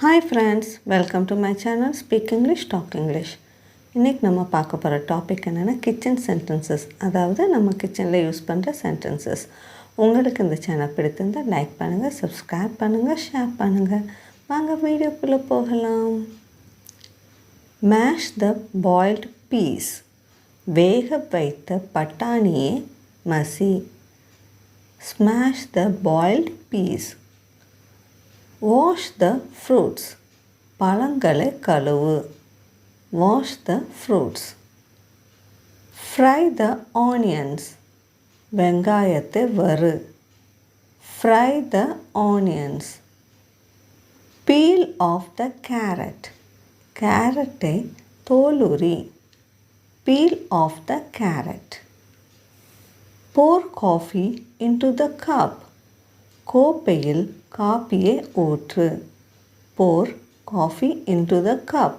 Hi friends, welcome to my channel Speak English, Talk English. இன்றைக்கி நம்ம பார்க்க போகிற டாபிக் என்னென்னா கிச்சன் சென்டென்சஸ், அதாவது நம்ம கிச்சனில் யூஸ் பண்ணுற சென்டென்சஸ். உங்களுக்கு இந்த சேனல் பிடித்திருந்தால் லைக் பண்ணுங்கள், சப்ஸ்கிரைப் பண்ணுங்கள், ஷேர் பண்ணுங்கள். வாங்க வீடியோக்குள்ளே போகலாம். Mash the boiled peas. வேக வைத்த பட்டாணியே மசி. Smash the boiled peas. Wash the fruits. பழங்களை கழுவு. Wash the fruits. Fry the onions. வெங்காயத்தை வறு. Fry the onions. Peel off the carrot. கேரட்டை தோலுரி. Peel off the carrot. Pour coffee into the cup. கோப்பையில் காப்பியை ஊற்று. Pour coffee into the cup.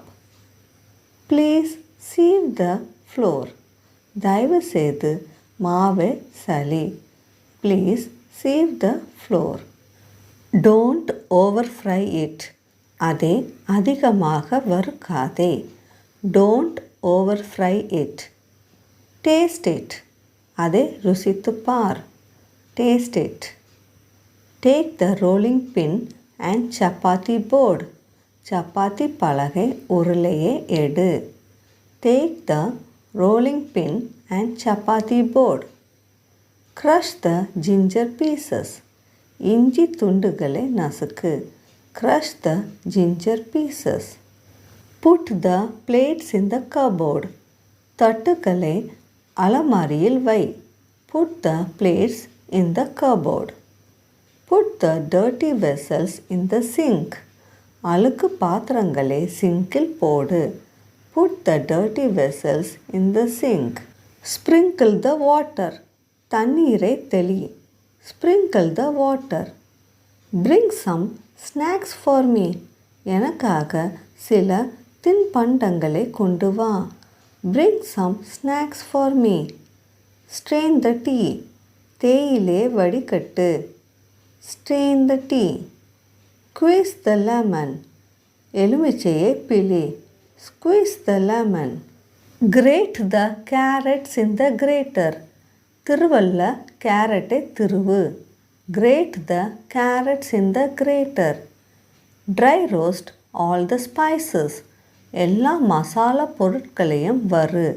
Please sieve the flour. தயவு செய்து மாவை சலி. Please sieve the flour. Don't over fry it. அதை அதிகமாக வறுக்காதே. Don't over fry it. Taste it. அதை ருசித்து பார். Taste it. Take the rolling pin and chapati board. சப்பாத்தி பலகை உருளையை எடு. Take the rolling pin and chapati board. Crush the ginger pieces. இஞ்சி துண்டுகளை நசுக்கு. Crush the ginger pieces. Put the plates in the cupboard. தட்டுகளை அலமாரியில் வை. Put the plates in the cupboard. Put the dirty vessels in the sink. அழுக்கு பாத்திரங்களை single போடு. Put the dirty vessels in the sink. Sprinkle the water. தண்ணீரை தெளி. Sprinkle the water. Bring some snacks for me. எனக்காக சில தின்பண்டங்களை கொண்டு வா. Bring some snacks for me. Strain the tea. தேயிலை வடிகட்டு. Strain the tea. Squeeze the lemon. எலுமிச்சையை பிழி. Squeeze the lemon. Grate the carrots in the grater. திருவல்ல கேரட்டை திருவு. Grate the carrots in the grater. Dry roast all the spices. எல்லா மசாலா பொருட்களையும் வறு.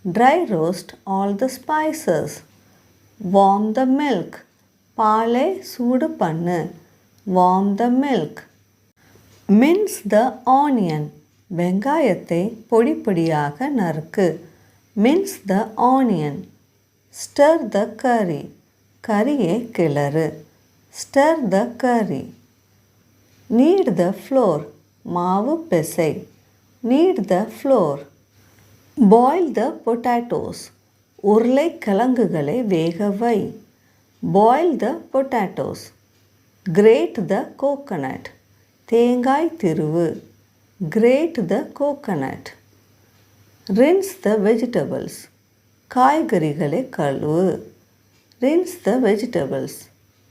Dry roast all the spices. Warm the milk. பாலை சூடு பண்ணு. Warm the milk. Mince the onion. வெங்காயத்தை பொடி பொடியாக நறுக்கு. Mince the onion. Stir the curry. கறியை கிளறு. Stir the curry. Knead the flour. மாவு பிசை. Knead the flour. Boil the potatoes. உருளைக்கிழங்குகளை வேக வை. Boil the potatoes. Grate the coconut. தேங்காய் திருவு. Grate the coconut. Rinse the vegetables. காய்கறிகளை கழுவு. Rinse the vegetables.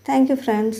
Thank you friends.